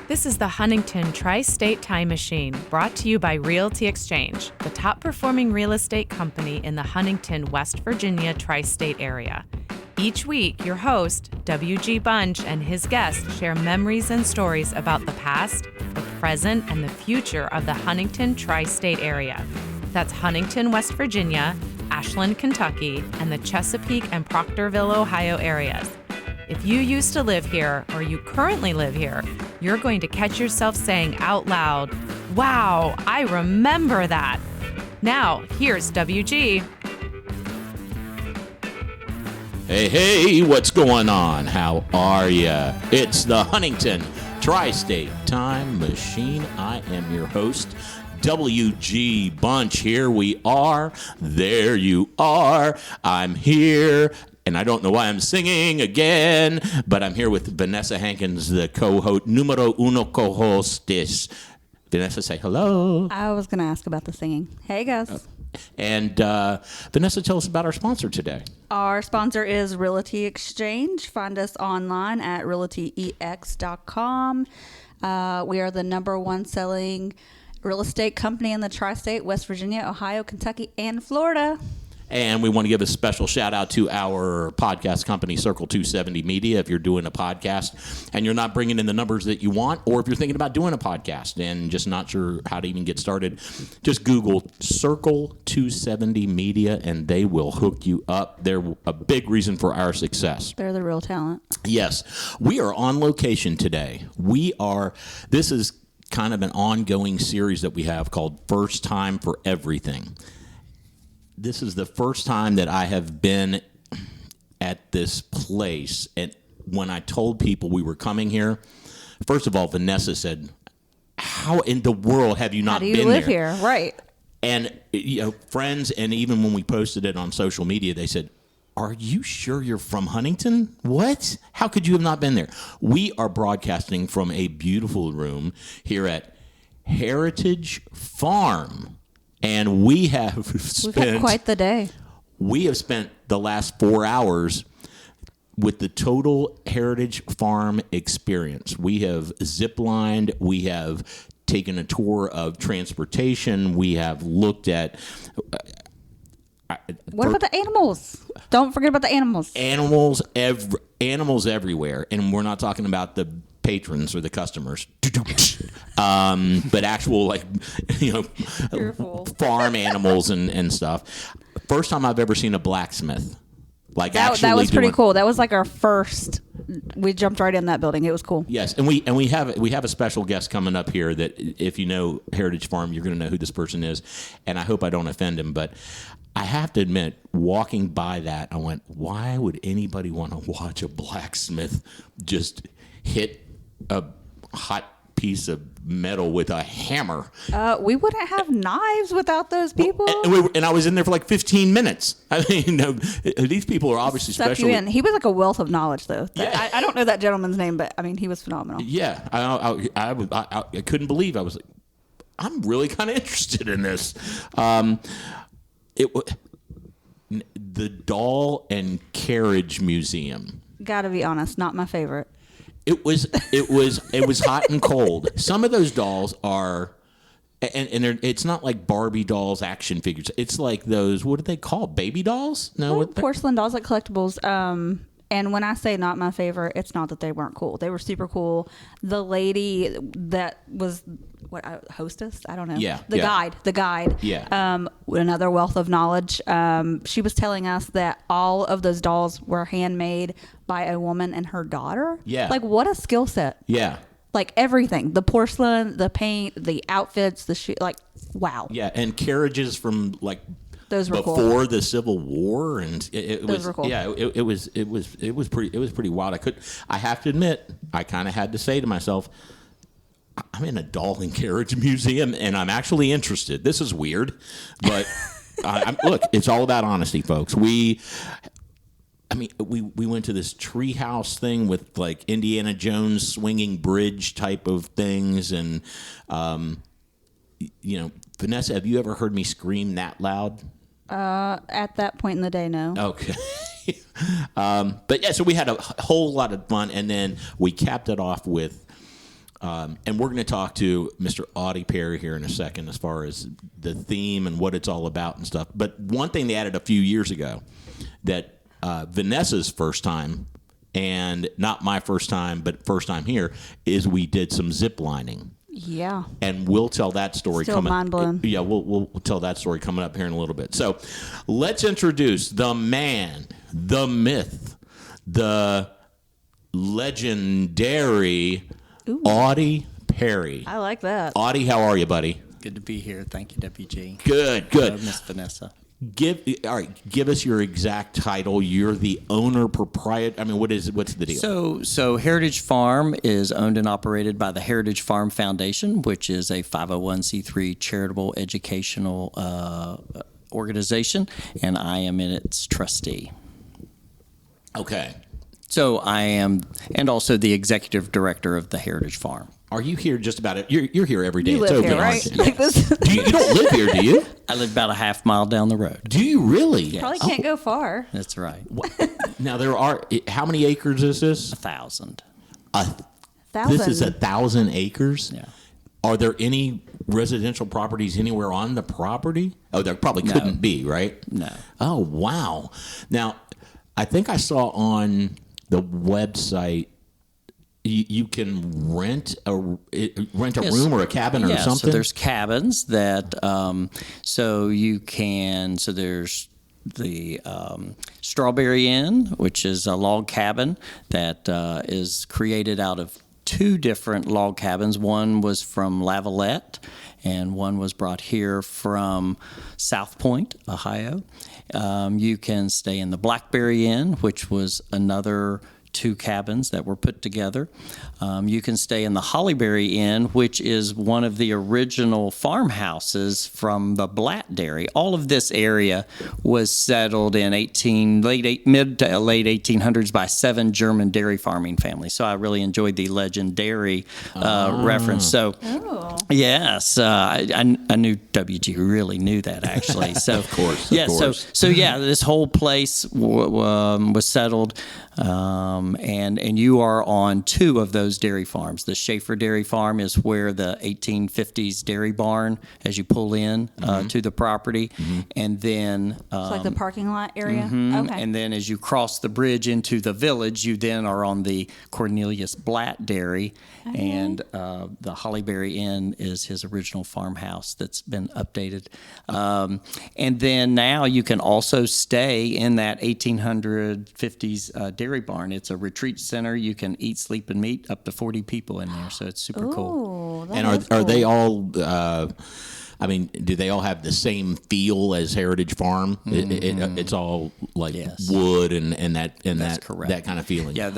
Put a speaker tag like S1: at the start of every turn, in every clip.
S1: This is the Huntington Tri-State Time Machine, brought to you by Realty Exchange, the top-performing real estate company in the Huntington, West Virginia Tri-State Area. Each week, your host, W.G. Bunch, and his guests share memories and stories about the past, the present, and the future of the Huntington Tri-State Area. That's Huntington, West Virginia, Ashland, Kentucky, and the Chesapeake and Proctorville, Ohio areas. If you used to live here or you currently live here, you're going to catch yourself saying out loud, "Wow, I remember that." Now, here's WG.
S2: Hey, what's going on? How are ya? It's the Huntington Tri-State Time Machine. I am your host, WG Bunch. Here we are. There you are. I'm here. And I don't know why I'm singing again, but I'm here with Vanessa Hankins, the co-host, numero uno co-hostess. Vanessa, say hello.
S3: I was going to ask about the singing. Hey, guys.
S2: And Vanessa, tell us about our sponsor today.
S3: Our sponsor is Realty Exchange. Find us online at realtyex.com. We are the number one selling real estate company in the Tri-State, West Virginia, Ohio, Kentucky, and Florida.
S2: And we want to give a special shout out to our podcast company, Circle 270 Media. If you're doing a podcast and you're not bringing in the numbers that you want, or if you're thinking about doing a podcast and just not sure how to even get started, just Google Circle 270 Media and they will hook you up. They're a big reason for our success.
S3: They're the real talent.
S2: Yes. We are on location today. This is kind of an ongoing series that we have called First Time for Everything. This is the first time that I have been at this place. And when I told people we were coming here, first of all, Vanessa said, "How in the world have you not been there?
S3: How do you live here?" Right.
S2: And friends, and even when we posted it on social media, they said, "Are you sure you're from Huntington? What? How could you have not been there?" We are broadcasting from a beautiful room here at Heritage Farm. And we've had
S3: quite the day.
S2: We have spent the last 4 hours with the total Heritage Farm experience. We have zip-lined. We have taken a tour of transportation. We have looked at...
S3: What about the animals? Don't forget about the animals.
S2: Animals everywhere. And we're not talking about the patrons or the customers. But actual farm animals and stuff. First time I've ever seen a blacksmith.
S3: That was pretty cool. That was like our first. We jumped right in that building. It was cool.
S2: Yes, and we have a special guest coming up here that if you know Heritage Farm, you're going to know who this person is, and I hope I don't offend him, but I have to admit, walking by that, I went, why would anybody want to watch a blacksmith just hit a hot piece of metal with a hammer?
S3: We wouldn't have knives without those people.
S2: And I was in there for like 15 minutes. I mean, these people are obviously special.
S3: He was like a wealth of knowledge, though. Yeah. I don't know that gentleman's name, but I mean, he was phenomenal.
S2: Yeah, I couldn't believe. I was like, I'm really kind of interested in this. The Doll and Carriage Museum.
S3: Gotta be honest, not my favorite.
S2: It was hot and cold. Some of those dolls are, and it's not like Barbie dolls, action figures. It's like those, what do they call, baby dolls? No,
S3: porcelain dolls, like collectibles. And when I say not my favorite, it's not that they weren't cool. They were super cool. The lady that was hostess? I don't know.
S2: Yeah.
S3: The guide.
S2: Yeah.
S3: Another wealth of knowledge. She was telling us that all of those dolls were handmade by a woman and her daughter.
S2: Yeah.
S3: Like, what a skill set.
S2: Yeah.
S3: Like everything, the porcelain, the paint, the outfits, the shoe, like, wow.
S2: Yeah. And carriages from like
S3: those were
S2: before
S3: cool.
S2: the Civil War, and it
S3: those
S2: was
S3: were cool.
S2: Yeah, it was pretty wild. I have to admit, I kind of had to say to myself, I'm in a doll and carriage museum, and I'm actually interested. This is weird, but look, it's all about honesty, folks. We went to this treehouse thing with like Indiana Jones swinging bridge type of things, and Vanessa, have you ever heard me scream that loud?
S3: At that point in the day, no.
S2: Okay. But yeah, so we had a whole lot of fun, and then we capped it off with And we're going to talk to Mr. Audie Perry here in a second as far as the theme and what it's all about and stuff. But one thing they added a few years ago that Vanessa's first time, and not my first time, but first time here, is we did some zip lining.
S3: Yeah.
S2: And we'll tell that story
S3: Still mind blown.
S2: Yeah, we'll tell that story coming up here in a little bit. So let's introduce the man, the myth, the legendary Audie Perry.
S3: I like that.
S2: Audie, how are you, buddy?
S4: Good to be here. Thank you, WG.
S2: Good.
S4: Hello, Miss Vanessa.
S2: Give us your exact title. You're the owner, proprietor. I mean, what's the deal?
S4: So Heritage Farm is owned and operated by the Heritage Farm Foundation, which is a 501c3 charitable educational organization, and I am in its trustee.
S2: Okay.
S4: So I am, and also the executive director of the Heritage Farm.
S2: Are you here just about it? You're here every day.
S3: You
S2: It's
S3: live
S2: open,
S3: here, right?
S2: aren't you?
S3: Like this.
S2: You don't live here, do you?
S4: I live about a half mile down the road.
S2: Do you really?
S4: Yes.
S3: Probably can't go far.
S4: That's right.
S2: Now there are. How many acres is this?
S4: 1,000.
S2: This is 1,000 acres.
S4: Yeah.
S2: Are there any residential properties anywhere on the property? Oh, there probably couldn't be, right?
S4: No.
S2: Oh, wow. Now, I think I saw on the website you can rent a
S4: Yes.
S2: room or a cabin or something.
S4: So there's cabins that so there's the Strawberry Inn, which is a log cabin that is created out of two different log cabins. One was from Lavalette, and one was brought here from South Point, Ohio. You can stay in the Blackberry Inn, which was another two cabins that were put together. You can stay in the Hollyberry Inn, which is one of the original farmhouses from the Blatt Dairy. All of this area was settled in mid to late 1800s by 7 German dairy farming families. So I really enjoyed the legendary reference. So yes, I knew WG really knew that actually. So
S2: of course.
S4: So this whole place was settled. And you are on 2 of those dairy farms. The Schaefer Dairy Farm is where the 1850s dairy barn, as you pull in to the property, and then
S3: It's like the parking lot area. Okay.
S4: and then as you cross the bridge into the village, you then are on the Cornelius Blatt Dairy, and the Hollyberry Inn is his original farmhouse that's been updated. And then now you can also stay in that 1850s dairy barn. It's a retreat center. You can eat, sleep, and meet up to 40 people in there, so it's super cool.
S2: And are they all? Do they all have the same feel as Heritage Farm? It's all like wood and that
S4: correct.
S2: that kind of feeling.
S4: Yeah,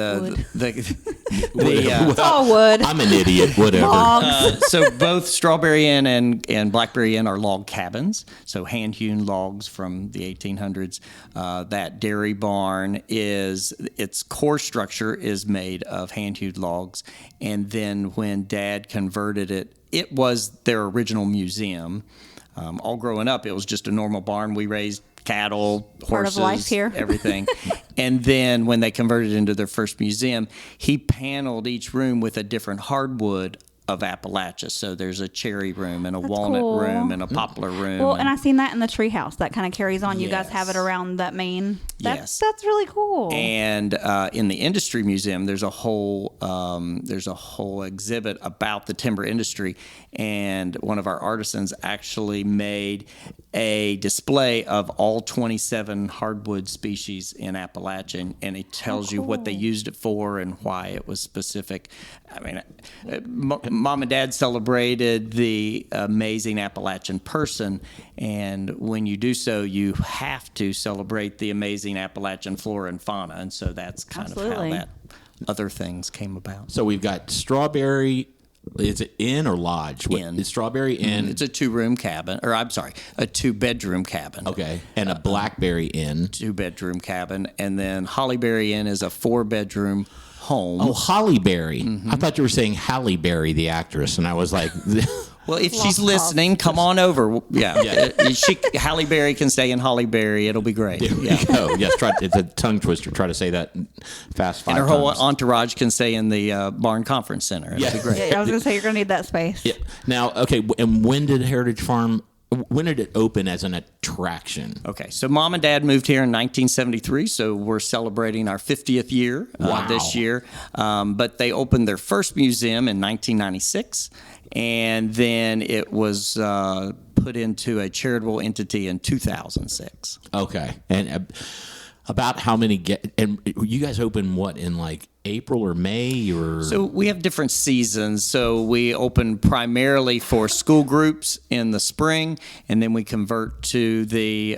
S3: It's all wood.
S2: I'm an idiot. Whatever.
S4: So both Strawberry Inn and Blackberry Inn are log cabins, so hand-hewn logs from the 1800s. That dairy barn its core structure is made of hand-hewn logs, and then when Dad converted it, it was their original museum. All growing up, it was just a normal barn. We raised cattle,
S3: Part
S4: horses,
S3: of life here.
S4: everything. And then when they converted it into their first museum, he paneled each room with a different hardwood of Appalachia. So there's a cherry room and a walnut
S3: cool.
S4: room and a poplar room.
S3: Well, and I've seen that in the treehouse. That kind of carries on. You guys
S4: Yes.
S3: have it around that main.
S4: Yes.
S3: That's really cool.
S4: And in the industry museum, there's a whole exhibit about the timber industry, and one of our artisans actually made a display of all 27 hardwood species in Appalachia, and it tells you what they used it for and why it was specific. I mean, Mom and Dad celebrated the amazing Appalachian person, and when you do so, you have to celebrate the amazing Appalachian flora and fauna, and so that's kind
S3: Absolutely.
S4: of how that other things came about.
S2: So we've got Strawberry. Is it inn or lodge?
S4: Inn.
S2: It's Strawberry Inn.
S4: It's a 2-room cabin, or I'm sorry, a 2-bedroom cabin.
S2: Okay, and a Blackberry Inn.
S4: 2-bedroom cabin, and then Hollyberry Inn is a 4-bedroom home.
S2: Oh, Holly Berry. I thought you were saying Halle Berry, the actress, and I was like,
S4: Well, if she's listening, come on over. Yeah. Halle Berry can stay in Holly Berry. It'll be great.
S2: There you go. Yes, it's a tongue twister. Try to say that fast 5
S4: And her
S2: times.
S4: whole entourage can stay in the Barn Conference Center. It'll be great.
S3: Yeah, I was going to say, you're going to need that space.
S2: Yeah. Now, okay, and when did Heritage Farm, when did it open as an attraction?
S4: Okay, so Mom and Dad moved here in 1973, so we're celebrating our 50th year this year. But they opened their first museum in 1996, and then it was put into a charitable entity in 2006.
S2: Okay. And about how many and you guys open what, in like April or May or?
S4: So we have different seasons. So we open primarily for school groups in the spring, and then we convert to the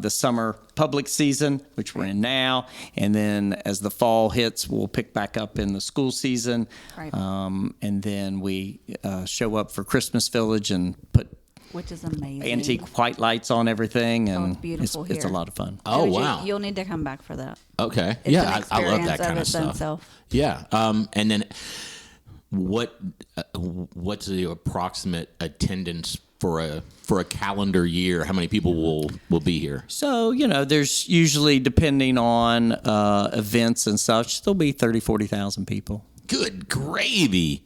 S4: summer public season, which we're in now. And then as the fall hits, we'll pick back up in the school season.
S3: Right.
S4: And then we show up for Christmas Village and put
S3: Which is amazing.
S4: antique white lights on everything, and
S3: it's beautiful
S4: it's a
S3: here.
S4: lot of fun.
S2: Oh,
S3: Joji,
S2: wow.
S3: You'll need to come back for that.
S2: Okay.
S3: It's
S2: Yeah,
S3: an
S2: I love that
S3: experience
S2: kind of
S3: its own
S2: stuff.
S3: self.
S2: Yeah. And then what's the approximate attendance for a calendar year? How many people will be here?
S4: So, there's usually, depending on events and such, there'll be 30,000, 40,000 people.
S2: Good gravy.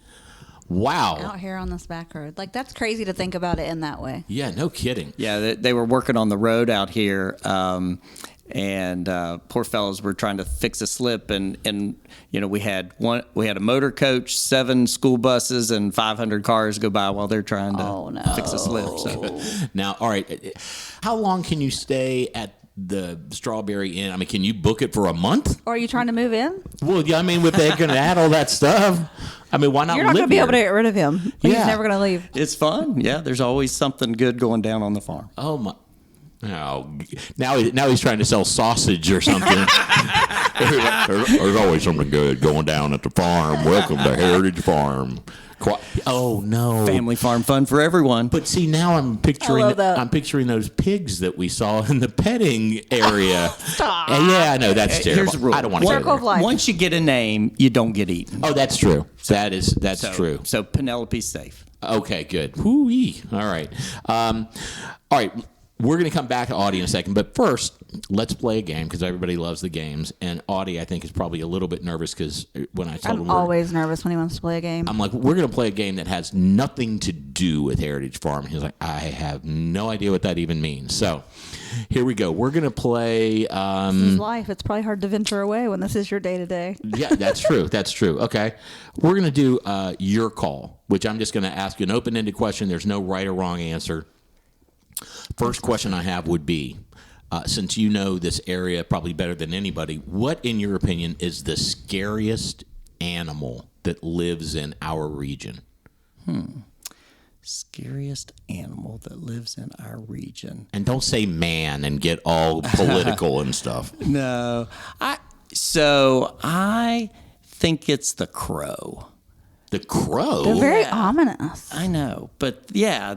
S2: Wow.
S3: Out here on this back road. Like, that's crazy to think about it in that way.
S2: Yeah, no kidding.
S4: Yeah, they were working on the road out here, and poor fellows were trying to fix a slip, and we had a motor coach, 7 school buses, and 500 cars go by while they're trying to fix a slip. So.
S2: Now, all right, how long can you stay at the Strawberry Inn? I mean, can you book it for a month?
S3: Or are you trying to move in?
S2: Well, yeah, I mean, if they're going to add all that stuff, I mean, why not?
S3: You're not
S2: going to
S3: be able to get rid of him. He's
S2: Yeah.
S3: never going to leave.
S4: It's fun. Yeah, there's always something good going down on the farm.
S2: Oh my! Oh, now he's trying to sell sausage or something. There's always something good going down at the farm. Welcome to Heritage Farm. Oh no!
S4: Family farm fun for everyone.
S2: But see, now I'm picturing
S3: I love that.
S2: I'm picturing those pigs that we saw in the petting area.
S3: Stop.
S2: Yeah, I know that's terrible.
S4: Here's the rule.
S2: I don't want to go
S3: Circle of
S2: there.
S3: life.
S4: Once you get a name, you don't get eaten.
S2: Oh, that's true. That's true.
S4: So Penelope's safe.
S2: Okay, good. Whoo-wee. All right. All right. We're going to come back to Audie in a second, but first, let's play a game because everybody loves the games. And Audie, I think, is probably a little bit nervous because when I told him,
S3: I'm always nervous when he wants to play a game.
S2: I'm like, we're going to play a game that has nothing to do with Heritage Farm. He's like, I have no idea what that even means. So here we go. We're going to play.
S3: This is life. It's probably hard to venture away when this is your day to day.
S2: Yeah, that's true. That's true. Okay. We're going to do your call, which I'm just going to ask you an open-ended question. There's no right or wrong answer. First question I have would be, since you know this area probably better than anybody, what, in your opinion, is the scariest animal that lives in our region?
S4: Scariest animal that lives in our region.
S2: And don't say man and get all political and stuff.
S4: No. I think it's the crow.
S2: The crow?
S3: They're very ominous.
S4: I know, but yeah,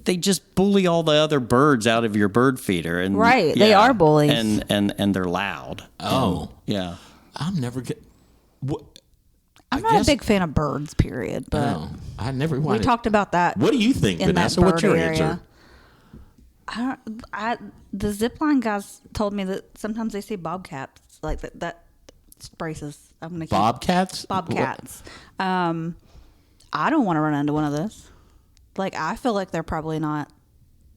S4: they just bully all the other birds out of your bird feeder, and
S3: Right, they are bullies.
S4: and they're loud.
S2: Oh.
S4: Yeah.
S2: I'm never get. What?
S3: I'm not a big fan of birds, period. But
S2: No, I never
S3: we
S2: wanted.
S3: talked about that.
S2: What do you think,
S3: in that
S2: Vanessa? What's
S3: bird
S2: your
S3: area.
S2: answer?
S3: The zipline guys told me that sometimes they see bobcats like that. That braces. I'm gonna keep
S2: Bobcats?
S3: bobcats. I don't want to run into one of those. Like, I feel like they're probably not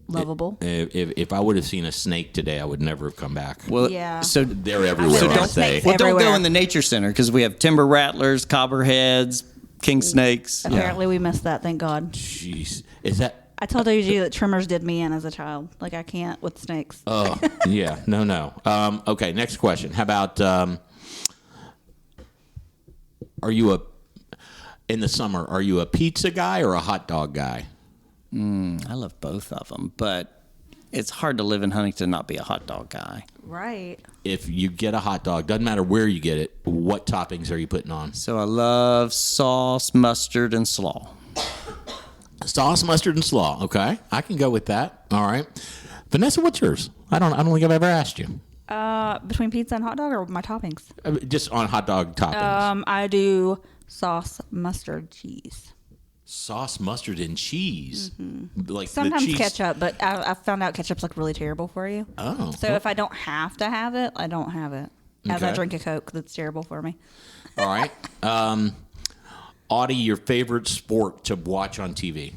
S3: lovable.
S2: If I would have seen a snake today, I would never have come back.
S4: Well,
S3: Yeah.
S4: So
S2: They're everywhere,
S3: So
S2: aren't
S3: don't
S2: they?
S3: snakes
S4: well, don't go
S3: everywhere.
S4: in the nature center because we have timber rattlers, copperheads, king snakes.
S3: Apparently, we missed that. Thank God.
S2: Jeez. Is that...
S3: I told you that trimmers did me in as a child. Like, I can't with snakes.
S2: Oh, yeah. No. Okay, next question. How about... in the summer, are you a pizza guy or a hot dog guy?
S4: I love both of them, but it's hard to live in Huntington and not be a hot dog guy.
S3: Right.
S2: If you get a hot dog, doesn't matter where you get it, what toppings are you putting on?
S4: So I love sauce, mustard, and slaw.
S2: Sauce, mustard, and slaw. Okay, I can go with that. All right, Vanessa, what's yours? I don't think I've ever asked you.
S3: Between pizza and hot dog or my toppings?
S2: Just on hot dog toppings.
S3: I do sauce, mustard, cheese.
S2: Sauce, mustard, and cheese. Like
S3: Sometimes
S2: the cheese.
S3: ketchup, but I found out ketchup's like really terrible for you.
S2: Oh.
S3: So if I don't have to have it, I don't have it. As I
S2: Okay.
S3: drink a Coke, that's terrible for me.
S2: All right. Audie, your favorite sport to watch on TV?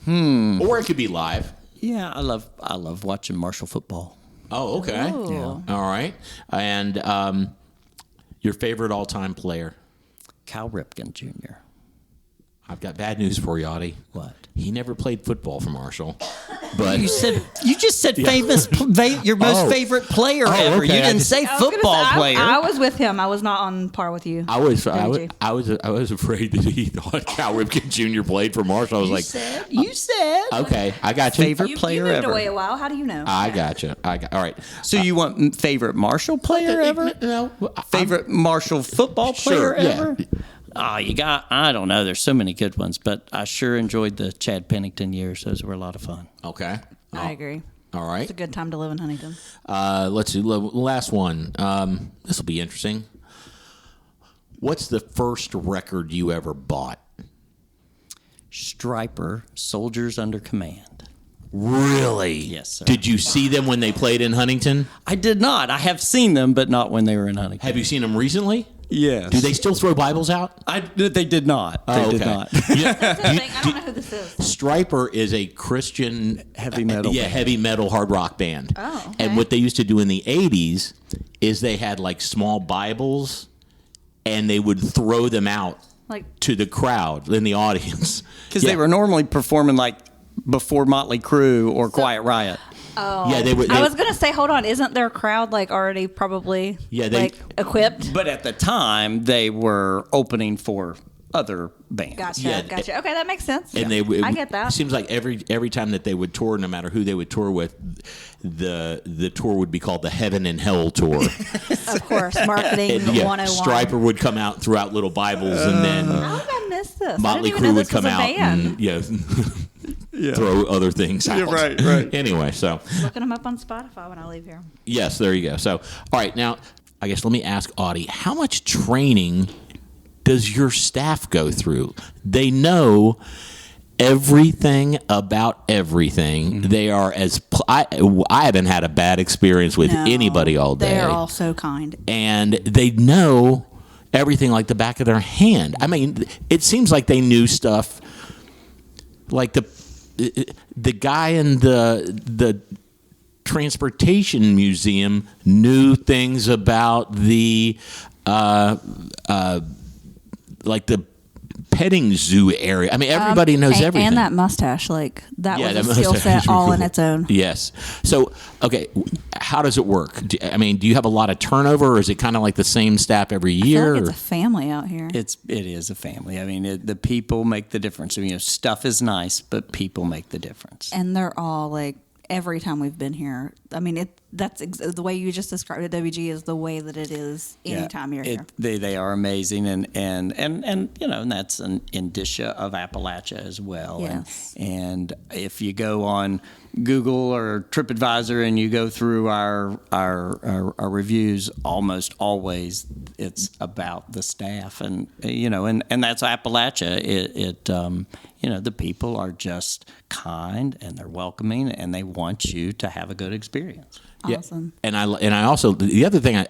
S2: Or it could be live.
S4: Yeah, I love watching Marshall football.
S2: Oh, okay.
S3: Ooh.
S2: Yeah. All right. And your favorite all-time player?
S4: Cal Ripken Jr.
S2: I've got bad news for you, Audie.
S4: What?
S2: He never played football for Marshall. But
S4: You just said your most favorite player ever.
S2: okay.
S4: You didn't say
S3: I was gonna
S4: football
S3: say,
S4: player.
S3: I was with him. I was not on par with you.
S2: I was
S3: Georgie.
S2: afraid that he thought Cal Ripken Jr. played for Marshall. I was
S4: You said.
S2: okay, I got you.
S4: Favorite
S3: You
S4: player
S3: moved
S4: ever.
S3: away a while. How do you know?
S2: I got you. All right.
S4: So you want favorite Marshall player ever?
S2: No.
S4: Favorite Marshall football player
S2: Sure, yeah.
S4: ever? Oh, I don't know. There's so many good ones, but I sure enjoyed the Chad Pennington years. Those were a lot of fun.
S2: Okay.
S3: I agree.
S2: All right.
S3: It's a good time to live in Huntington.
S2: Let's see. Last one. This will be interesting. What's the first record you ever bought?
S4: Striper, Soldiers Under Command.
S2: Really?
S4: Yes, sir.
S2: Did you see them when they played in Huntington?
S4: I did not. I have seen them, but not when they were in Huntington.
S2: Have you seen them recently?
S4: Yes.
S2: Do they still throw Bibles out?
S4: They did not. They did not.
S2: Yeah.
S3: That's the thing. I don't know who this is.
S2: Striper is a Christian
S4: Heavy metal
S2: yeah,
S4: band.
S2: heavy metal hard rock band.
S3: Oh, okay.
S2: And what they used to do in the 80s is they had like small Bibles and they would throw them out
S3: Like
S2: to the crowd in the audience.
S4: Because
S2: Yeah.
S4: they were normally performing like before Motley Crue or Quiet Riot.
S2: Yeah, they would.
S3: I was gonna say, hold on, isn't their crowd like already probably
S2: they-
S3: equipped?
S4: But at the time, they were opening for other bands.
S3: Gotcha,
S2: Yeah,
S3: gotcha. Okay, that makes sense.
S2: and they
S3: I get that.
S2: It seems like every time that they would tour, no matter who they would tour with, the tour would be called the Heaven and Hell Tour.
S3: Of course, marketing
S2: And, yeah,
S3: 101.
S2: Striper would come out and throw out little Bibles, and then
S3: How did I miss this?
S2: Motley
S3: I didn't even know
S2: Crue would
S3: this was
S2: come
S3: a
S2: out
S3: band.
S2: and throw other things out.
S4: right.
S2: Anyway, so
S3: Looking them up on Spotify when I leave here.
S2: yes, there you go. So, all right, now I guess let me ask Audie, how much training does your staff go through? They know everything about everything. They are I haven't had a bad experience with
S3: No,
S2: anybody all day.
S3: They're all so kind.
S2: And they know everything like the back of their hand. I mean, it seems like they knew stuff like the guy in the transportation museum knew things about the like the petting zoo area. I mean, everybody knows everything.
S3: And that mustache, like that
S2: Yeah,
S3: was
S2: that
S3: a skill
S2: mustache is
S3: set all in
S2: cool.
S3: its own.
S2: Yes. So, okay, how does it work? I mean, do you have a lot of turnover, or is it kind of like the same staff every
S3: I feel
S2: year?
S3: like it's
S2: or-
S3: a family out here.
S4: It is a family. I mean, the people make the difference. I mean, stuff is nice, but people make the difference.
S3: And they're all like, every time we've been here, I mean, that's the way you just described it. WG is the way that it is anytime you're here.
S4: They are amazing, and you know, and that's an indicia of Appalachia as well.
S3: Yes.
S4: And if you go on Google or TripAdvisor and you go through our reviews, almost always it's about the staff, and you know, and that's Appalachia. You know, the people are just kind and they're welcoming and they want you to have a good experience.
S3: Awesome.
S2: And I also, the other thing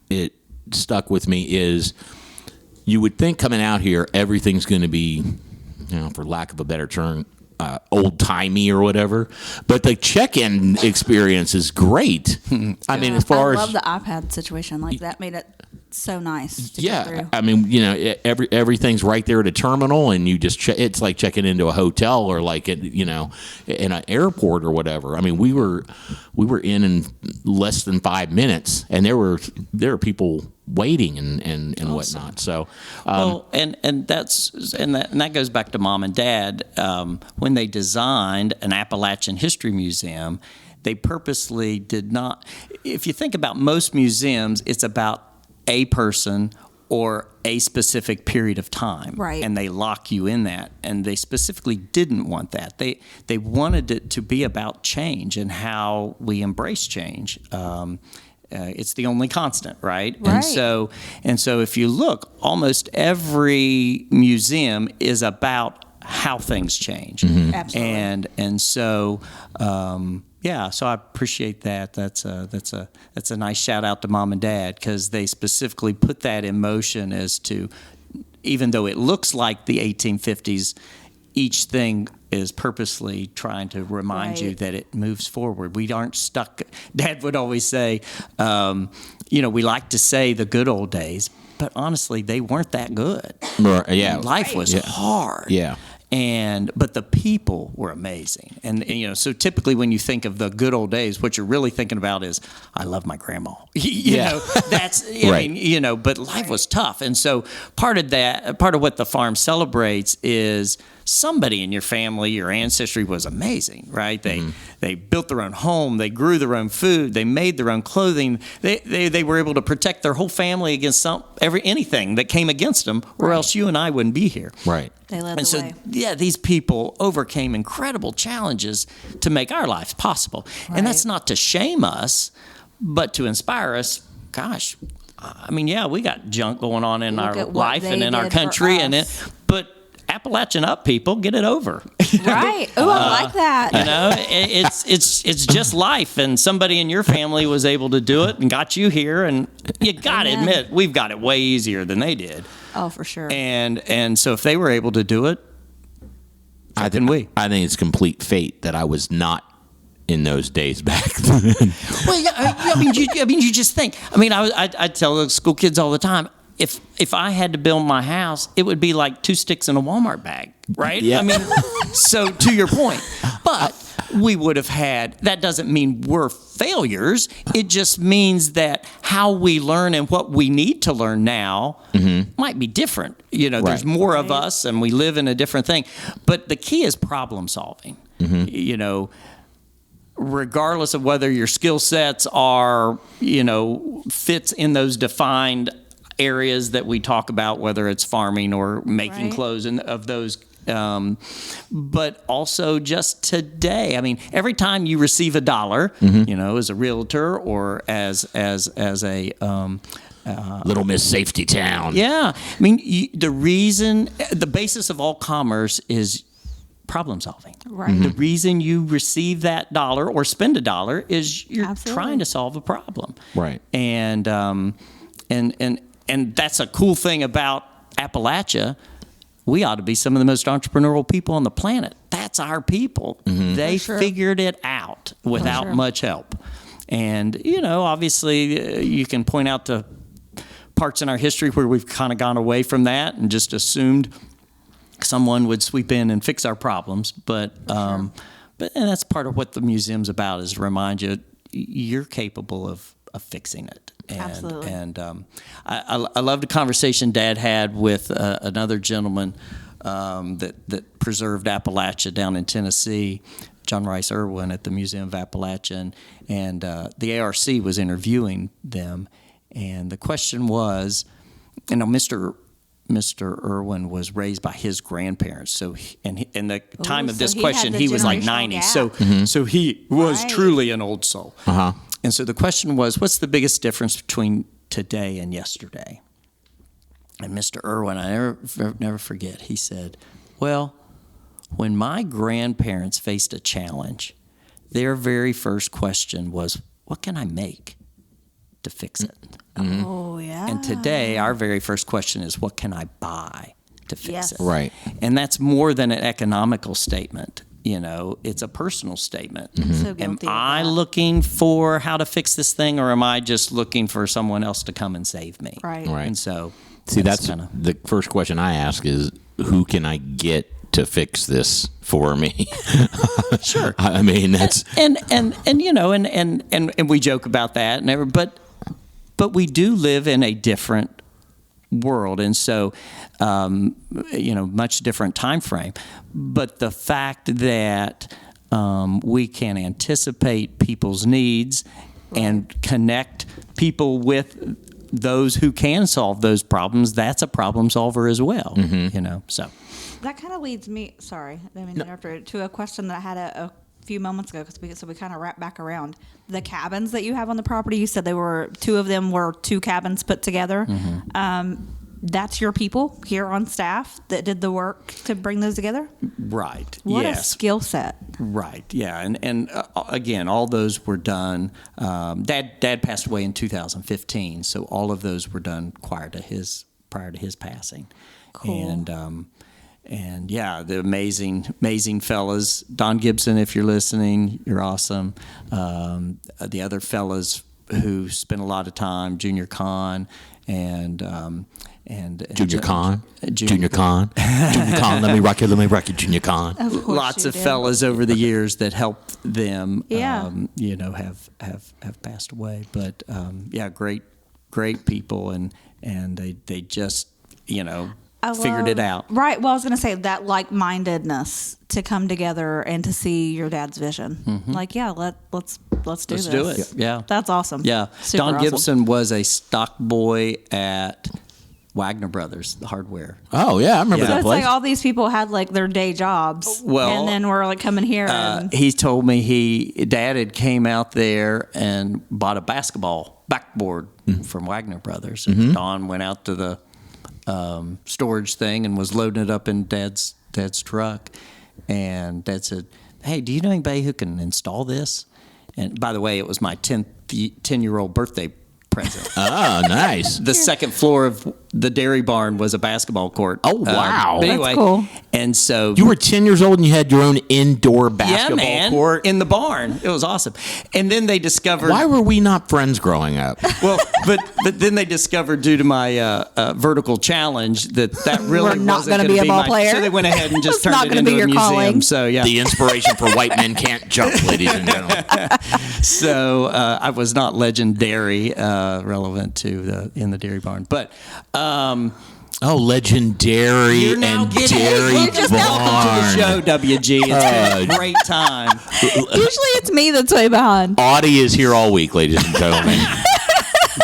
S2: it stuck with me is, you would think coming out here everything's going to be, you know, for lack of a better term, old timey or whatever, but the check-in experience is great. I mean, as far
S3: I
S2: as
S3: love the iPad situation. Like that made it so nice to get through.
S2: I mean, you know, everything's right there at a terminal, and you just it's like checking into a hotel or like in an airport or whatever. I mean, we were in less than 5 minutes, and there were people waiting and whatnot. So,
S4: Well, and that goes back to Mom and Dad when they designed an Appalachian History Museum. They purposely did not. If you think about most museums, it's about a person or a specific period of time,
S3: Right.
S4: and they lock you in that. And they specifically didn't want that. They wanted it to be about change and how we embrace change. it's the only constant, right?
S3: Right.
S4: And so if you look, almost every museum is about how things change.
S3: Absolutely.
S4: And so so I appreciate that. That's a nice shout out to Mom and Dad, because they specifically put that in motion as to, even though it looks like the 1850s, each thing is purposely trying to remind you
S3: Right.
S4: that it moves forward. We aren't stuck. Dad would always say, we like to say the good old days, but honestly, they weren't that good.
S2: Yeah.
S4: Life was hard.
S2: Yeah.
S4: But the people were amazing. And so typically when you think of the good old days, what you're really thinking about is, I love my grandma. That's, but life was tough. And so part of what the farm celebrates is somebody in your family, your ancestry was amazing, right? They built their own home, they grew their own food, they made their own clothing. They were able to protect their whole family against anything that came against them, or else you and I wouldn't be here.
S2: Right.
S3: They led
S4: And
S3: the way.
S4: these people overcame incredible challenges to make our lives possible.
S3: Right.
S4: And that's not to shame us, but to inspire us. Gosh, I mean, we got junk going on in
S3: Look
S4: our
S3: at what
S4: life and
S3: they
S4: in our
S3: did for
S4: country,
S3: us.
S4: but Appalachian up, people, get it over.
S3: Right. Oh, I like that.
S4: It's just life, and somebody in your family was able to do it and got you here, and you got to
S3: Amen.
S4: admit, we've got it way easier than they did.
S3: Oh, for sure.
S4: And so if they were able to do it,
S2: I
S4: can we?
S2: I think it's complete fate that I was not in those days back then.
S4: Well, you just think. I tell the school kids all the time, if I had to build my house, it would be like 2 sticks in a Walmart bag, right?
S2: Yeah.
S4: So to your point, but we would have had. That doesn't mean we're failures. It just means that how we learn and what we need to learn now might be different. There's more of us, and we live in a different thing. But the key is problem solving. Regardless of whether your skill sets are, fits in those defined areas that we talk about, whether it's farming or making
S3: Right.
S4: clothes and of those. But also just today, every time you receive $1, as a realtor or as a
S2: Little Miss Safety Town.
S4: yeah, the basis of all commerce is problem solving.
S3: Right.
S4: The reason you receive that $1 or spend $1 is you're
S3: Absolutely.
S4: trying to solve a problem.
S2: Right.
S4: And that's a cool thing about Appalachia. We ought to be some of the most entrepreneurial people on the planet. That's our people. They
S3: For sure.
S4: figured it out without
S3: sure.
S4: much help. And, obviously you can point out to parts in our history where we've kind of gone away from that and just assumed someone would sweep in and fix our problems. But and that's part of what the museum's about, is to remind you you're capable of fixing it.
S3: Absolutely.
S4: And I love the conversation Dad had with another gentleman that preserved Appalachia down in Tennessee, John Rice Irwin at the Museum of Appalachia, and the ARC was interviewing them, and the question was, Mr. Irwin was raised by his grandparents, so in the time of
S3: so
S4: this
S3: he had
S4: question,
S3: the
S4: he was like
S3: generational
S4: 90,
S3: gap.
S4: so he was
S3: Right.
S4: truly an old soul.
S2: Uh-huh.
S4: And so the question was, what's the biggest difference between today and yesterday? And Mr. Irwin, I never forget, he said, well, when my grandparents faced a challenge, their very first question was, what can I make to fix it?
S3: Oh, yeah.
S4: And today, our very first question is, what can I buy to fix
S3: Yes.
S4: it?
S2: Right.
S4: And that's more than an economical statement. It's a personal statement.
S3: So
S4: Am
S3: guilty of
S4: I
S3: that.
S4: looking for how to fix this thing, or am I just looking for someone else to come and save me?
S3: Right.
S2: Right.
S4: And so,
S2: See, that's
S4: kinda,
S2: the first question I ask is, who can I get to fix this for me?
S4: Sure.
S2: That's
S4: and we joke about that, but we do live in a different world, and so much different time frame. But the fact that we can anticipate people's needs and connect people with those who can solve those problems, that's a problem solver as well. So
S3: That kind of leads me, sorry, I didn't mean to interrupt, to a question that I had a few moments ago, so we kind of wrap back around. The cabins that you have on the property, you said two of them were 2 cabins put together. That's your people here on staff that did the work to bring those together?
S4: Right.
S3: What
S4: yes.
S3: a skill set.
S4: Right. Yeah. And again, all those were done. Dad passed away in 2015, so all of those were done prior to his passing.
S3: Cool.
S4: And yeah, the amazing fellas. Don Gibson, if you're listening, you're awesome. The other fellas who spent a lot of time, Junior Kahn and
S2: Junior Kahn. Let me rock you, Junior Kahn.
S4: Lots of fellas over the years that helped them,
S3: Yeah.
S4: have passed away. But yeah, great people, and they just figured it out.
S3: Right. Well, I was going to say that like-mindedness to come together and to see your dad's vision. Like, yeah, let's do this.
S4: Let's do it. Yeah.
S3: That's awesome.
S4: Yeah.
S3: Super
S4: Don
S3: awesome.
S4: Gibson was a stock boy at Wagner Brothers, the hardware.
S2: Oh, yeah, I remember
S3: So
S2: that
S3: it's
S2: place.
S3: like all these people had like their day jobs.
S4: Well,
S3: and then we're like coming here. And
S4: He told me Dad had came out there and bought a basketball backboard from Wagner Brothers. And Don went out to the storage thing and was loading it up in Dad's truck. And Dad said, "Hey, do you know anybody who can install this?" And by the way, it was my 10-year-old birthday present.
S2: Oh, nice.
S4: The second floor of the dairy barn was a basketball court.
S2: Oh, wow.
S4: But anyway,
S3: That's cool.
S4: And so
S2: You were 10 years old and you had your own indoor basketball court?
S4: in the barn. It was awesome. And then they discovered.
S2: Why were we not friends growing up?
S4: Well, but then they discovered due to my vertical challenge that really
S3: We're not
S4: wasn't
S3: gonna
S4: going
S3: be
S4: to
S3: a ball
S4: my,
S3: player.
S4: So they went ahead and just
S3: It's not
S4: turned it
S3: gonna
S4: into
S3: be
S4: a
S3: your
S4: museum.
S3: calling.
S4: So yeah.
S2: The inspiration for white men can't jump, ladies and gentlemen.
S4: So I was not legendary relevant to in the dairy barn, but.
S2: Oh, legendary
S4: You're now
S2: and
S4: getting
S2: dairy
S4: Welcome to the
S2: barn.
S4: show, WG. It's been a great time.
S3: usually it's me that's way behind.
S2: Audie is here all week, ladies and gentlemen.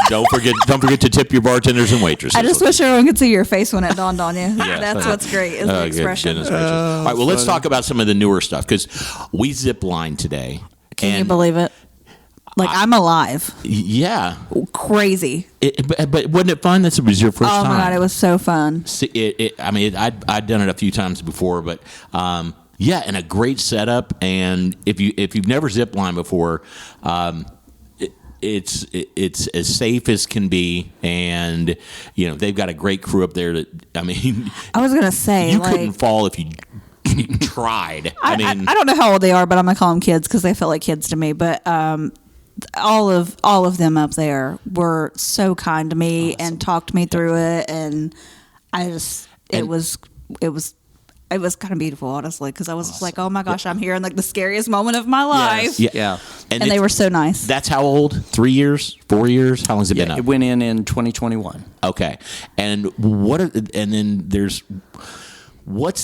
S2: Don't forget to tip your bartenders and waitresses.
S3: I just wish everyone could see your face when it dawned on you.
S2: Yes.
S3: That's what's great is the expression.
S2: Goodness gracious. All right, well, let's talk about some of the newer stuff because we zip line today.
S3: Can you believe it? Like, I'm alive.
S2: Yeah.
S3: Crazy.
S2: But wasn't it fun? That was your first time.
S3: Oh, my God. It was so fun.
S2: I'd done it a few times before, but yeah, and a great setup. And if you've never zip line before, it's as safe as can be, and they've got a great crew up there. I
S3: was gonna say
S2: you couldn't fall if you tried.
S3: I don't know how old they are, but I'm gonna call them kids because they felt like kids to me. But all of them up there were so kind to me and talked me through it, and it was kind of beautiful, honestly, because I was just like, oh my gosh, I'm here in like the scariest moment of my life.
S4: Yes. Yeah.
S3: And they were so nice.
S2: That's how old? 3 years? 4 years? How long has it been up?
S4: It went in 2021.
S2: Okay. And what's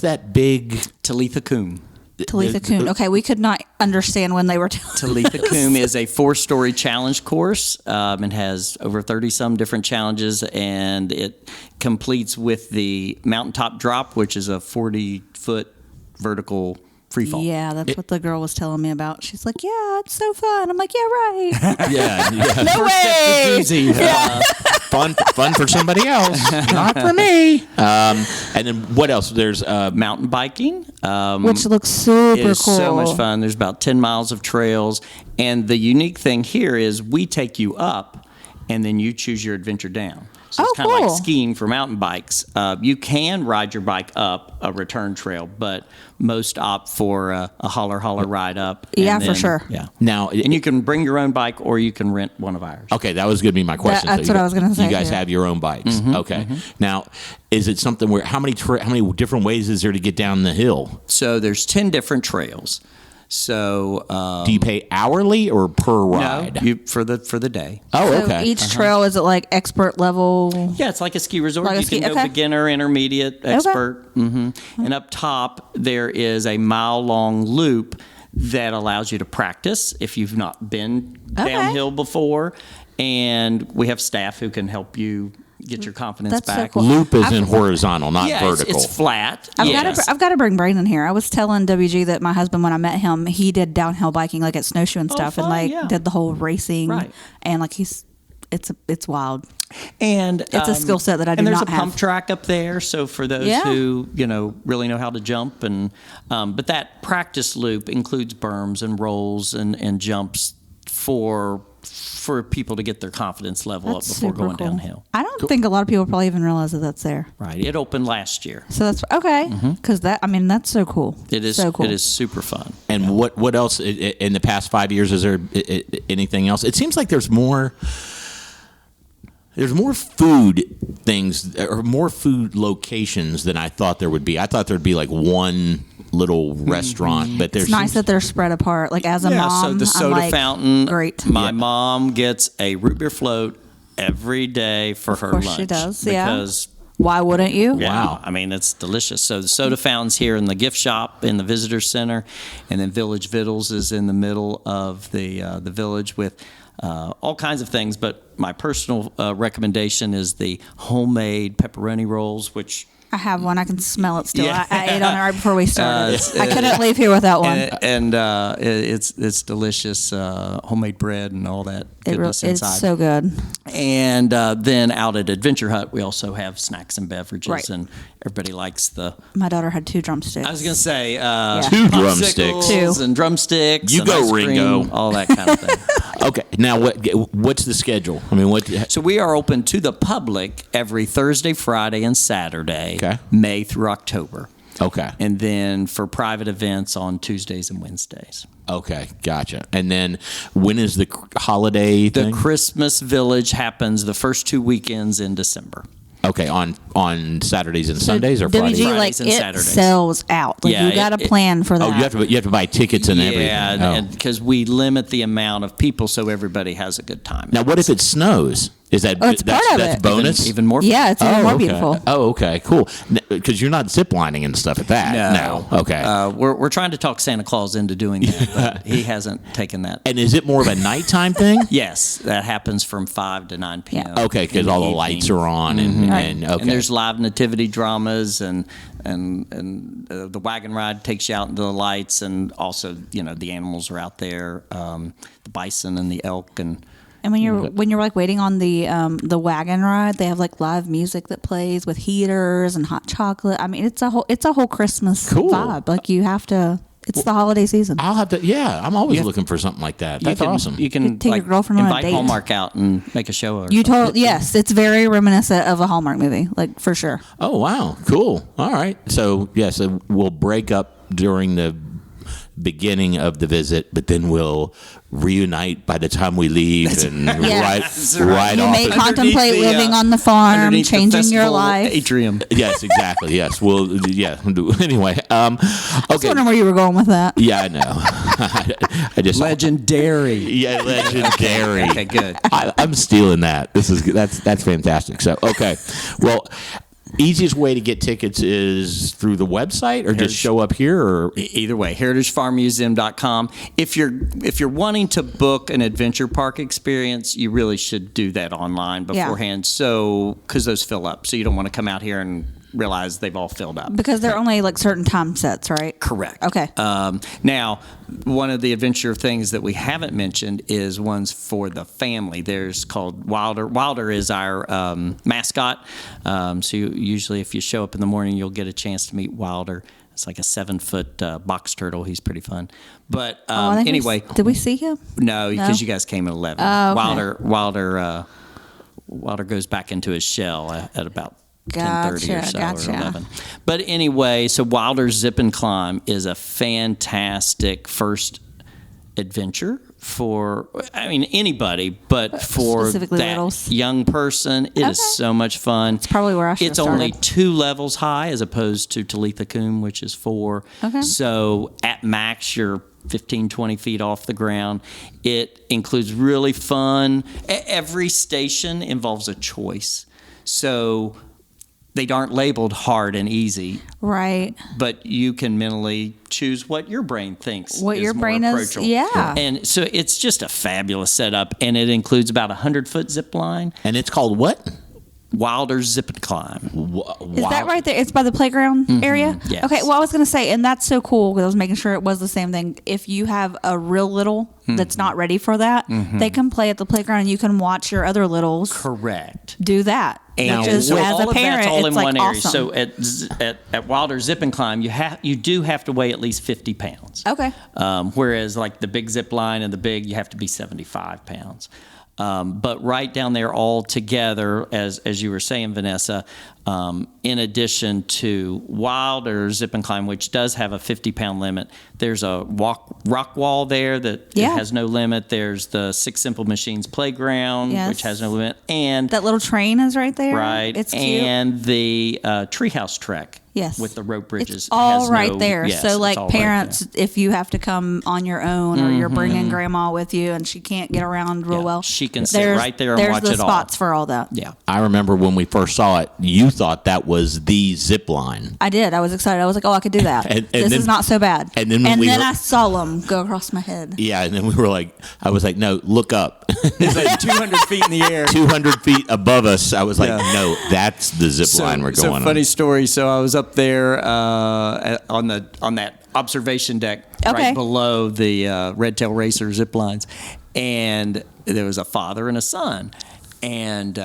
S2: that big
S4: Talitha Coombe.
S3: Talitha Coombe. Okay, we could not understand when they were telling
S4: Talitha
S3: us.
S4: Coombe is a 4-story challenge course and has over 30-some different challenges, and it completes with the mountaintop drop, which is a 40-foot vertical free fall.
S3: Yeah, that's what the girl was telling me about. She's like, yeah, it's so fun. I'm like, yeah, right.
S2: Yeah.
S3: No way.
S4: Easy.
S2: Fun for somebody else, not for me. And then what else? There's
S4: Mountain biking.
S3: Which looks super
S4: is
S3: cool.
S4: so much fun. There's about 10 miles of trails. And the unique thing here is we take you up and then you choose your adventure down. So it's kind of
S3: cool.
S4: like skiing for mountain bikes. You can ride your bike up a return trail, but most opt for a holler ride up.
S3: Yeah,
S4: and
S3: for sure.
S4: Yeah.
S2: now.
S4: And you can bring your own bike or you can rent one of ours.
S2: Okay, that was going to be my question.
S3: That's what I was gonna say,
S2: You guys
S3: yeah.
S2: have your own bikes. Okay. Now, is it something where how many different ways is there to get down the hill?
S4: So there's 10 different trails. So
S2: Do you pay hourly or per ride?
S4: no, for the day.
S2: Oh,
S3: So
S2: okay.
S3: each trail, is it like expert level?
S4: Yeah, it's like a ski resort.
S3: Like a
S4: You can
S3: ski-
S4: go
S3: okay.
S4: beginner, intermediate, expert. And up top, there is a mile-long loop that allows you to practice if you've not been
S3: Okay.
S4: downhill before. And we have staff who can help you get your confidence
S3: That's so
S4: back.
S3: cool.
S2: Loop is in horizontal, not
S4: Yeah,
S2: vertical.
S4: it's flat.
S3: I've got to bring Brandon here. I was telling WG that my husband, when I met him, he did downhill biking, like at snowshoe and stuff,
S4: fun,
S3: and like
S4: yeah.
S3: did the whole racing,
S4: Right.
S3: and like it's wild.
S4: And
S3: It's a skill set that I do
S4: and there's
S3: not
S4: a
S3: have.
S4: pump track up there, so for those
S3: Yeah.
S4: who really know how to jump, and but that practice loop includes berms and rolls and jumps for people to get their confidence level
S3: That's
S4: up before
S3: super
S4: going
S3: cool.
S4: downhill.
S3: I don't think a lot of people probably even realize that that's there.
S4: Right. It opened last year.
S3: So that's okay, because that's so cool.
S4: It is
S3: so cool.
S4: It is super fun.
S2: And what else in the past 5 years? Is there anything else? It seems like there's more food things or more food locations than I thought there would be. I thought there'd be like one little restaurant, but there's
S3: It's nice that they're spread apart. Like as a mom,
S4: so the
S3: I'm
S4: soda
S3: like,
S4: fountain.
S3: Great.
S4: My mom gets a root beer float every day for her
S3: course
S4: lunch.
S3: she does, yeah.
S4: Because
S3: Why wouldn't you?
S2: Wow.
S4: I mean, it's delicious. So the soda fountain's here in the gift shop in the visitor center, and then Village Vittles is in the middle of the village with all kinds of things. But my personal recommendation is the homemade pepperoni rolls, which
S3: I have one. I can smell it still.
S4: Yeah.
S3: I ate on it right before we started. I couldn't leave here without one.
S4: and it's delicious homemade bread and all that goodness inside.
S3: It's so good.
S4: And then out at Adventure Hut, we also have snacks and beverages,
S3: Right.
S4: and everybody likes the.
S3: My daughter had 2 drumsticks.
S4: I was gonna say
S2: 2 drumsticks.
S3: Two.
S4: and drumsticks.
S2: You
S4: and
S2: go,
S4: ice cream,
S2: Ringo.
S4: all that kind of thing.
S2: Okay, now what's the schedule? I mean, what?
S4: So we are open to the public every Thursday, Friday, and Saturday,
S2: Okay.
S4: May through October.
S2: Okay,
S4: And then for private events on Tuesdays and Wednesdays.
S2: okay, gotcha. And then when is the holiday
S4: The
S2: thing?
S4: Christmas Village happens the first 2 weekends in December.
S2: Okay, on Saturdays and Sundays or Fridays?
S3: WG, like
S4: Fridays and
S3: it
S4: Saturdays.
S3: sells out. Like
S4: Yeah,
S3: you got to plan for that.
S2: Oh, you have to buy tickets and everything.
S4: Yeah,
S2: Oh.
S4: and because we limit the amount of people so everybody has a good time.
S2: Now, what if it snows? Is that
S3: Oh, it's part of
S2: that's
S3: it.
S2: bonus?
S4: Even more.
S3: Yeah, it's even more
S2: okay.
S3: beautiful.
S2: Oh, okay, cool. Because you're not ziplining and stuff at that. No. Okay.
S4: We're trying to talk Santa Claus into doing that, but he hasn't taken that.
S2: And is it more of a nighttime thing?
S4: Yes, that happens from 5 to 9 p.m.
S2: Okay, because all the lights are on and okay.
S4: And there's live nativity dramas and the wagon ride takes you out into the lights, and also the animals are out there, the bison and the elk and.
S3: And when you're like waiting on the wagon ride, they have like live music that plays with heaters and hot chocolate. I mean, it's a whole Christmas
S2: Cool.
S3: vibe. Like you have to. It's the holiday season.
S2: I'll have to. Yeah, I'm always looking for something like that. That's awesome.
S4: You can
S3: Take your girlfriend on a
S4: invite
S3: date.
S4: Hallmark out and make a show.
S3: Yes, it's very reminiscent of a Hallmark movie, like for sure.
S2: Oh wow, cool. All right. So so we'll break up during the beginning of the visit, but then we'll reunite by the time we leave and
S3: Yes.
S2: right
S3: You
S2: off.
S3: may
S2: it.
S3: contemplate living on the farm,
S4: underneath the
S3: changing your
S4: festival
S3: life.
S4: atrium.
S2: Yes, exactly. Yes. Well, yeah. Anyway,
S3: I was
S2: okay.
S3: wondering where you were going with that.
S2: Yeah, I know. I just
S4: Legendary.
S2: Yeah, legendary.
S4: Okay, good.
S2: I'm stealing that. That's fantastic. So okay, well, easiest way to get tickets is through the website or just show up here or
S4: Either way, heritagefarmmuseum.com. If you're wanting to book an adventure park experience, you really should do that online beforehand. So because those fill up, so you don't want to come out here and realize they've all filled up.
S3: Because they're only like certain time sets, right?
S4: Correct.
S3: Okay.
S4: Now, one of the adventure things that we haven't mentioned is ones for the family. There's called Wilder. Wilder is our mascot. So usually if you show up in the morning, you'll get a chance to meet Wilder. It's like a 7-foot box turtle. He's pretty fun. But
S3: I think
S4: anyway.
S3: did we see him?
S4: No, because you guys came at 11.
S3: Oh, okay.
S4: Wilder goes back into his shell at about 10:30 or so,
S3: Gotcha.
S4: or 11. But anyway, so Wilder's Zip and Climb is a fantastic first adventure for, anybody, but for
S3: Specifically
S4: that
S3: littles.
S4: young person, it is so much fun. It's
S3: probably where I should have
S4: It's only
S3: started.
S4: 2 levels high as opposed to Talitha Coombe, which is 4.
S3: Okay.
S4: So at max, you're 15, 20 feet off the ground. It includes really fun. Every station involves a choice. So they aren't labeled hard and easy,
S3: Right.
S4: but you can mentally choose what your brain thinks
S3: What
S4: is
S3: your
S4: more
S3: brain is,
S4: approachable.
S3: yeah.
S4: And so it's just a fabulous setup, and it includes about a 100-foot zip line.
S2: and it's called what?
S4: Wilder's Zip and Climb.
S3: Is that right there? It's by the playground area?
S4: Yes.
S3: Okay, well, I was going to say, and that's so cool because I was making sure it was the same thing. If you have a real little that's not ready for that, they can play at the playground and you can watch your other littles
S4: Correct.
S3: do that.
S4: And
S3: Just
S4: so
S3: as
S4: all
S3: a
S4: of
S3: parent,
S4: that's all
S3: it's
S4: in
S3: like
S4: one area.
S3: awesome.
S4: So at Wilder Zip and Climb, you do have to weigh at least 50 pounds.
S3: Okay.
S4: Whereas like the big zip line and the big, you have to be 75 pounds. But right down there all together, as you were saying, Vanessa, in addition to Wilder Zip and Climb, which does have a 50-pound limit, there's a rock wall there that has no limit. There's the Six Simple Machines Playground, which has no limit. And
S3: that little train is right there.
S4: Right.
S3: It's cute.
S4: And the Treehouse Trek.
S3: Yes.
S4: With the rope bridges.
S3: It's all
S4: has
S3: right
S4: no-
S3: there.
S4: yes,
S3: so,
S4: it's
S3: like,
S4: all right
S3: parents,
S4: there.
S3: if you have to come on your own or you're bringing grandma with you and she can't get around real well,
S4: she can sit right there and watch
S3: There's
S4: it
S3: the
S4: all.
S3: spots for all that.
S4: Yeah.
S2: I remember when we first saw it, you thought that was the zip line.
S3: I did. I was excited. I was like, oh, I could do that.
S2: And
S3: this
S2: then-
S3: is not so bad.
S2: and then when we were-
S3: I saw them go across my head.
S2: Yeah, and then we were like, I was like, no, look up.
S4: It's like 200 feet in the air.
S2: 200 feet above us. I was like, no, that's the zip line we're going on.
S4: Funny story. So I was up there on that observation deck right below the Red Tail Racer zip lines, and there was a father and a son, and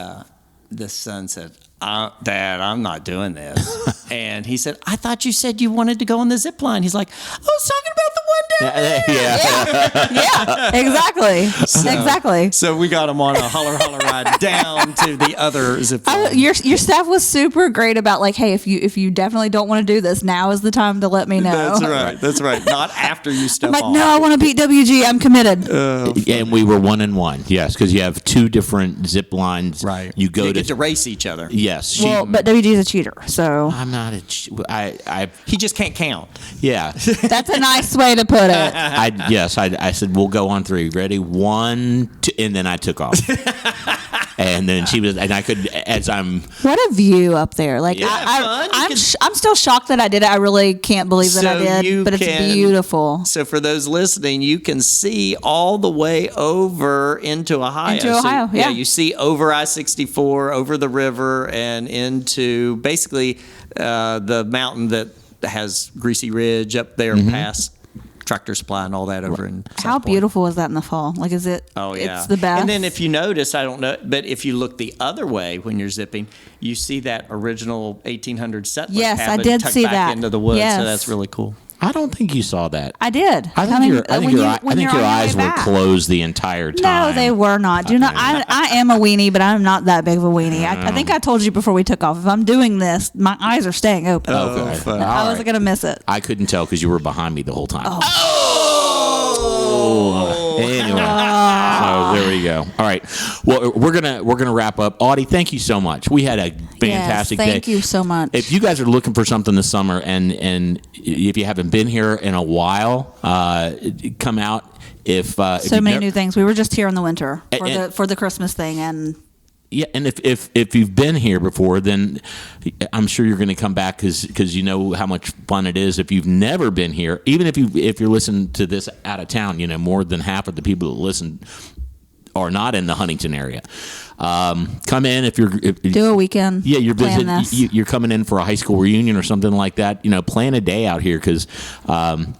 S4: the son said, Dad, I'm not doing this. And he said, I thought you said you wanted to go on the zip line. He's like, I was talking about the one down there.
S3: Yeah, exactly. Exactly.
S4: So we got him on a holler ride down to the other zip line.
S3: Your staff was super great about like, hey, if you definitely don't want to do this, now is the time to let me know.
S4: That's right. Not after you step
S3: I'm like,
S4: off.
S3: no, I want to beat WG. I'm committed.
S2: And we were 1-1. Yes, because you have two different zip lines.
S4: Right.
S2: You go
S4: They
S2: to
S4: get to race each other.
S2: Yes.
S3: Well, but WG is a cheater, so
S2: I'm not I
S4: He just can't count.
S2: yeah.
S3: that's a nice way to put it.
S2: I said we'll go on 3. Ready? 1, 2, and then I took off. And then she was, and I could, as I'm.
S3: What a view up there! Like
S2: Yeah,
S3: I'm still shocked that I did it. I really can't believe that I did, but it's beautiful.
S4: So for those listening, you can see all the way over into Ohio.
S3: Into Ohio, yeah.
S4: You see over I-64, over the river, and into basically the mountain that has Greasy Ridge up there past Tractor Supply and all that over in South
S3: How
S4: Point.
S3: beautiful is that in the fall? Like, is it?
S4: Oh, yeah.
S3: It's the best.
S4: And then if you notice, I don't know, but if you look the other way when you're zipping, you see that original 1800 settler
S3: Yes, I
S4: cabin
S3: did
S4: tucked
S3: see
S4: back
S3: that.
S4: into the woods.
S3: Yes.
S4: So that's really cool.
S2: I don't think you saw that.
S3: I did.
S2: I think your eyes were closed the entire time.
S3: No, they were not. Do not. I am a weenie, but I'm not that big of a weenie. I think I told you before we took off. If I'm doing this, my eyes are staying open.
S2: Okay.
S3: I wasn't gonna miss it.
S2: I couldn't tell because you were behind me the whole time. Anyway, so there we go. All right. Well, we're gonna wrap up. Audie, thank you so much. We had a fantastic day.
S3: Thank you so much.
S2: If you guys are looking for something this summer, and if you haven't been here in a while, come out. If
S3: many new things. We were just here in the winter for the Christmas thing, and
S2: yeah, and if you've been here before, then I'm sure you're going to come back because you know how much fun it is. If you've never been here, even if you're listening to this out of town, you know more than half of the people that listen are not in the Huntington area. Come in if
S3: do a weekend.
S2: Yeah, you're
S3: plan
S2: visiting.
S3: this.
S2: You're coming in for a high school reunion or something like that. You know, plan a day out here because I'm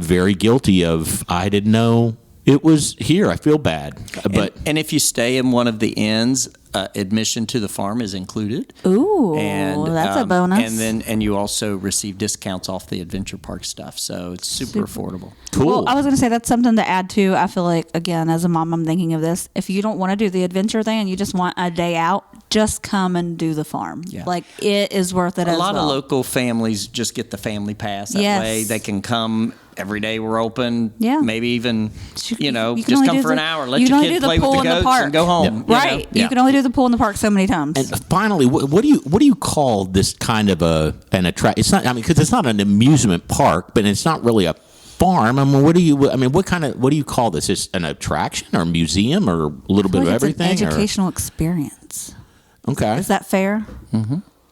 S2: very guilty of I didn't know it was here. I feel bad, but
S4: And if you stay in one of the inns, admission to the farm is included.
S3: Ooh,
S4: And
S3: that's a bonus.
S4: And you also receive discounts off the adventure park stuff, so it's super affordable.
S2: cool.
S3: Well, I was going to say that's something to add to. I feel like, again, as a mom, I'm thinking of this. If you don't want to do the adventure thing and you just want a day out, just come and do the farm.
S4: Yeah.
S3: like it is worth it.
S4: A
S3: as
S4: lot
S3: well.
S4: of local families just get the family pass. That
S3: Yes.
S4: way they can come every day we're open.
S3: Yeah.
S4: Maybe even,
S3: You can
S4: just
S3: only
S4: come
S3: do
S4: for
S3: the-
S4: an hour. Let
S3: you can
S4: your
S3: only
S4: kid
S3: do the
S4: play with
S3: pool
S4: the
S3: in the
S4: goats
S3: park.
S4: and go home. you
S3: Right.
S4: know?
S3: You can only do the pool in the park so many times.
S2: And finally, what do you call this kind of an attract? It's not. I mean, because it's not an amusement park, but it's not really a farm. I mean, what do you call this? Is an attraction or a museum or a little bit of everything?
S3: It's an educational experience.
S2: Okay.
S3: Is that fair?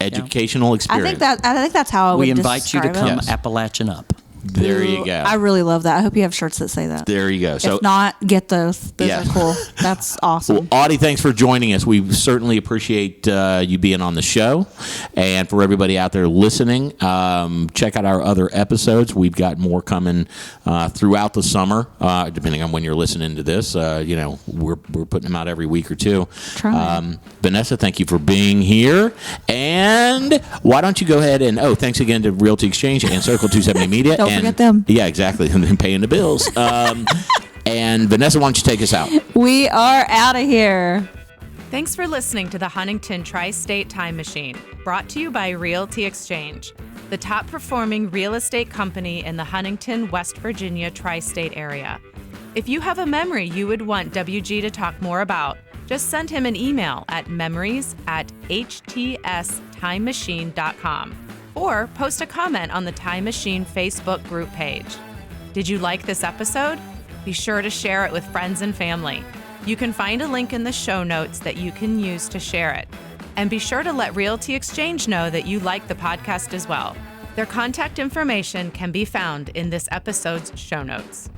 S2: Educational experience.
S3: I think that's how I would
S4: We invite you to
S3: describe
S4: come
S3: it.
S2: Yes.
S4: Appalachian up.
S2: There you go.
S3: I really love that. I hope you have shirts that say that.
S2: There you go. So
S3: if not, get those. Those
S2: Yeah.
S3: are cool. That's awesome.
S2: Well, Audie, thanks for joining us. We certainly appreciate you being on the show. And for everybody out there listening, check out our other episodes. We've got more coming throughout the summer, depending on when you're listening to this. We're putting them out every week or two. Vanessa, thank you for being here. And why don't you go ahead and, thanks again to Realty Exchange and Circle 270 Media.
S3: Don't forget them.
S2: Yeah, exactly. And paying the bills. And Vanessa, why don't you take us out?
S3: We are out of here.
S1: Thanks for listening to the Huntington Tri-State Time Machine, brought to you by Realty Exchange, the top performing real estate company in the Huntington, West Virginia Tri-State Area. If you have a memory you would want WG to talk more about, just send him an email at memories@htstimemachine.com or post a comment on the Time Machine Facebook group page. Did you like this episode? Be sure to share it with friends and family. You can find a link in the show notes that you can use to share it. And be sure to let Realty Exchange know that you like the podcast as well. Their contact information can be found in this episode's show notes.